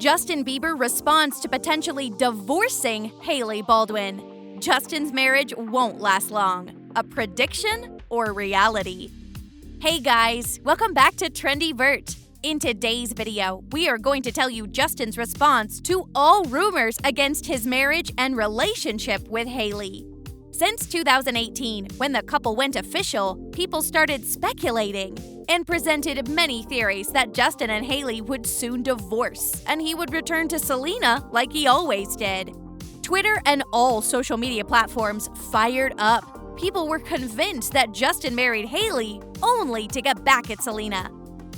Justin Bieber responds to potentially divorcing Hailey Baldwin. Justin's marriage won't last long. A prediction or reality? Hey guys, welcome back to Trendy Vert. In today's video, we are going to tell you Justin's response to all rumors against his marriage and relationship with Hailey. Since 2018, when the couple went official, people started speculating and presented many theories that Justin and Hailey would soon divorce and he would return to Selena like he always did. Twitter and all social media platforms fired up. People were convinced that Justin married Hailey only to get back at Selena.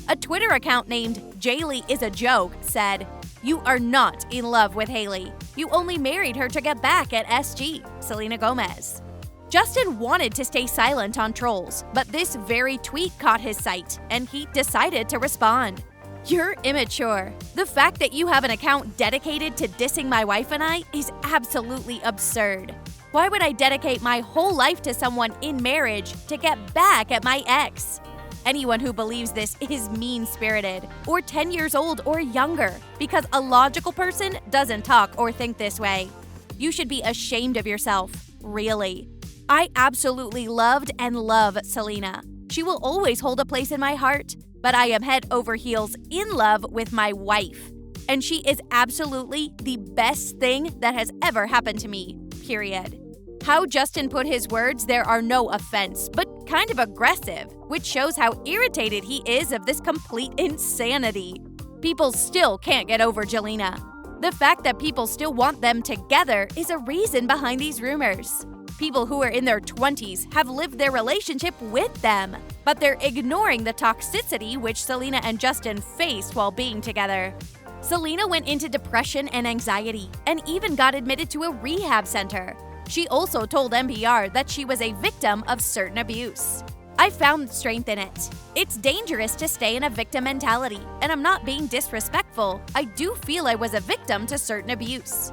A Twitter account named Jailey is a Joke said, "You are not in love with Hailey. You only married her to get back at SG, Selena Gomez." Justin wanted to stay silent on trolls, but this very tweet caught his sight, and he decided to respond. "You're immature. The fact that you have an account dedicated to dissing my wife and I is absolutely absurd. Why would I dedicate my whole life to someone in marriage to get back at my ex? Anyone who believes this is mean-spirited or 10 years old or younger, because a logical person doesn't talk or think this way. You should be ashamed of yourself, really. I absolutely loved and love Selena. She will always hold a place in my heart, but I am head over heels in love with my wife. And she is absolutely the best thing that has ever happened to me, period." How Justin put his words, there are no offense, but kind of aggressive, which shows how irritated he is of this complete insanity. People still can't get over Jelena. The fact that people still want them together is a reason behind these rumors. People who are in their 20s have lived their relationship with them, but they're ignoring the toxicity which Selena and Justin faced while being together. Selena went into depression and anxiety and even got admitted to a rehab center. She also told NPR that she was a victim of certain abuse. "I found strength in it. It's dangerous to stay in a victim mentality, and I'm not being disrespectful. I do feel I was a victim to certain abuse."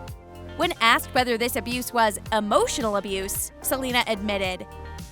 When asked whether this abuse was emotional abuse, Selena admitted,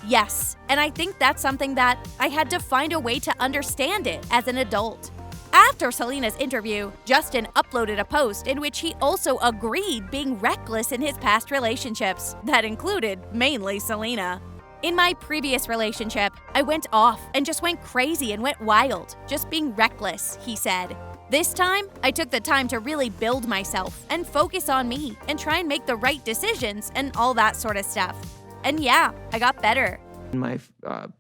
"Yes, and I think that's something that I had to find a way to understand it as an adult." After Selena's interview, Justin uploaded a post in which he also agreed being reckless in his past relationships that included mainly Selena. "In my previous relationship, I went off and just went crazy and went wild, just being reckless," he said. "This time, I took the time to really build myself and focus on me and try and make the right decisions and all that sort of stuff. And yeah, I got better." In my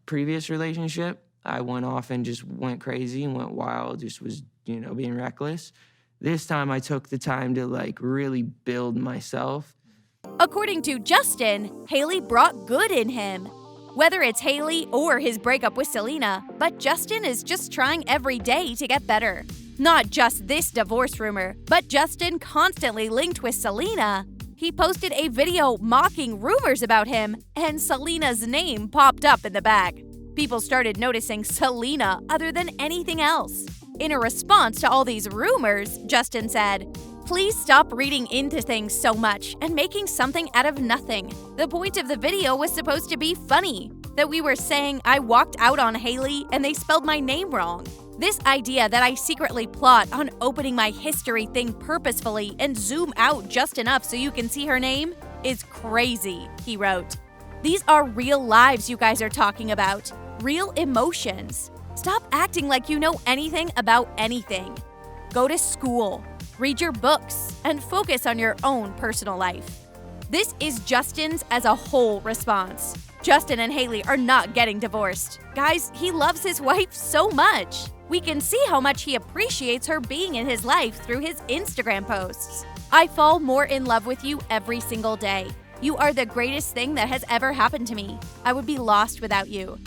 previous relationship, I went off and just went crazy and went wild, just was, being reckless. This time I took the time to really build myself. According to Justin, Hailey brought good in him. Whether it's Hailey or his breakup with Selena, but Justin is just trying every day to get better. Not just this divorce rumor, but Justin constantly linked with Selena. He posted a video mocking rumors about him, and Selena's name popped up in the back. People started noticing Selena other than anything else. In a response to all these rumors, Justin said, "Please stop reading into things so much and making something out of nothing. The point of the video was supposed to be funny, that we were saying I walked out on Hailey and they spelled my name wrong. This idea that I secretly plot on opening my history thing purposefully and zoom out just enough so you can see her name is crazy," he wrote. "These are real lives you guys are talking about, real emotions. Stop acting like you know anything about anything. Go to school, read your books, and focus on your own personal life." This is Justin's as a whole response. Justin and Hailey are not getting divorced. Guys, he loves his wife so much. We can see how much he appreciates her being in his life through his Instagram posts. "I fall more in love with you every single day. You are the greatest thing that has ever happened to me. I would be lost without you.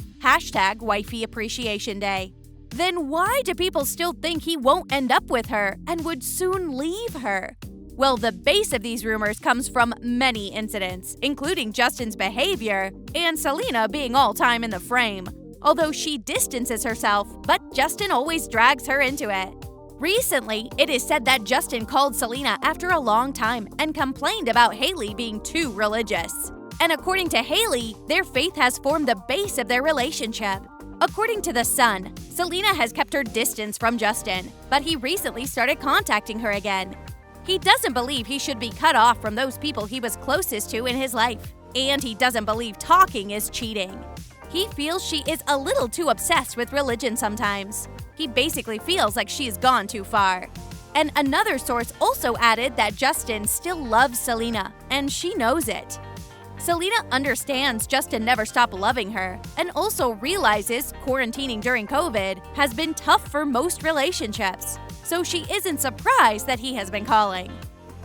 #Wifey Appreciation Day." Then why do people still think he won't end up with her and would soon leave her? Well, the base of these rumors comes from many incidents, including Justin's behavior and Selena being all-time in the frame. Although she distances herself, but Justin always drags her into it. Recently, it is said that Justin called Selena after a long time and complained about Hailey being too religious. And according to Hailey, their faith has formed the base of their relationship. According to The Sun, Selena has kept her distance from Justin, but he recently started contacting her again. He doesn't believe he should be cut off from those people he was closest to in his life, and he doesn't believe talking is cheating. He feels she is a little too obsessed with religion sometimes. He basically feels like she's gone too far. And another source also added that Justin still loves Selena, and she knows it. Selena understands Justin never stopped loving her, and also realizes quarantining during COVID has been tough for most relationships, so she isn't surprised that he has been calling.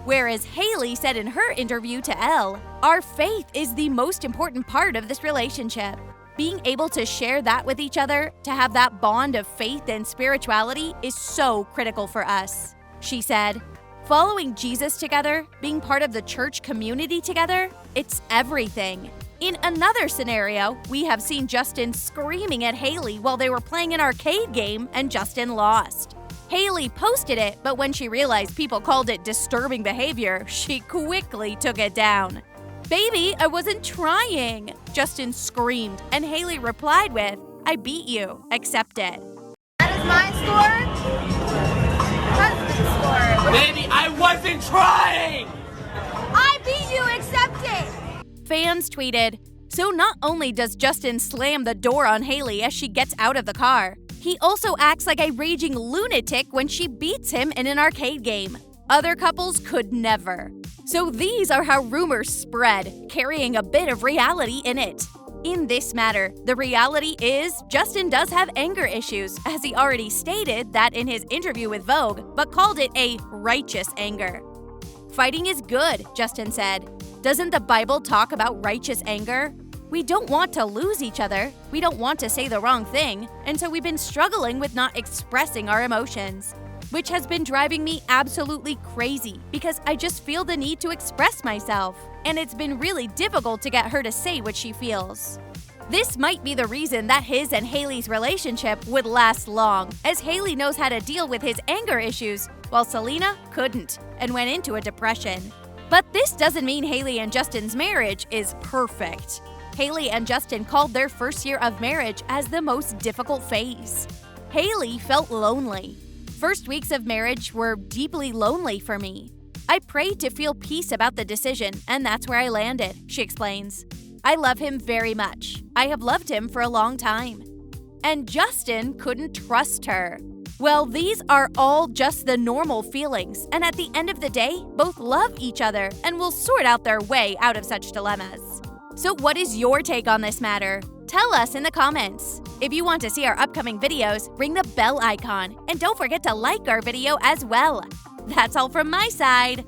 Whereas Hailey said in her interview to Elle, "Our faith is the most important part of this relationship. Being able to share that with each other, to have that bond of faith and spirituality is so critical for us," she said. Following Jesus together, being part of the church community together, it's everything. In another scenario, we have seen Justin screaming at Hailey while they were playing an arcade game and Justin lost. Hailey posted it, but when she realized people called it disturbing behavior, she quickly took it down. "Baby, I wasn't trying," Justin screamed, and Hailey replied with, "I beat you, accept it." That is my score. Husband's score. Baby, I wasn't trying! I beat you, accept it. Fans tweeted, "So not only does Justin slam the door on Hailey as she gets out of the car, he also acts like a raging lunatic when she beats him in an arcade game. Other couples could never." So these are how rumors spread, carrying a bit of reality in it. In this matter, the reality is Justin does have anger issues, as he already stated that in his interview with Vogue, but called it a righteous anger. "Fighting is good," Justin said. "Doesn't the Bible talk about righteous anger? We don't want to lose each other, we don't want to say the wrong thing, and so we've been struggling with not expressing our emotions, which has been driving me absolutely crazy because I just feel the need to express myself, and it's been really difficult to get her to say what she feels." This might be the reason that his and Hailey's relationship would last long, as Hailey knows how to deal with his anger issues, while Selena couldn't and went into a depression. But this doesn't mean Hailey and Justin's marriage is perfect. Hailey and Justin called their first year of marriage as the most difficult phase. Hailey felt lonely. "First weeks of marriage were deeply lonely for me. I prayed to feel peace about the decision, and that's where I landed," she explains. "I love him very much. I have loved him for a long time." And Justin couldn't trust her. Well, these are all just the normal feelings, and at the end of the day, both love each other and will sort out their way out of such dilemmas. So what is your take on this matter? Tell us in the comments. If you want to see our upcoming videos, ring the bell icon, and don't forget to like our video as well. That's all from my side.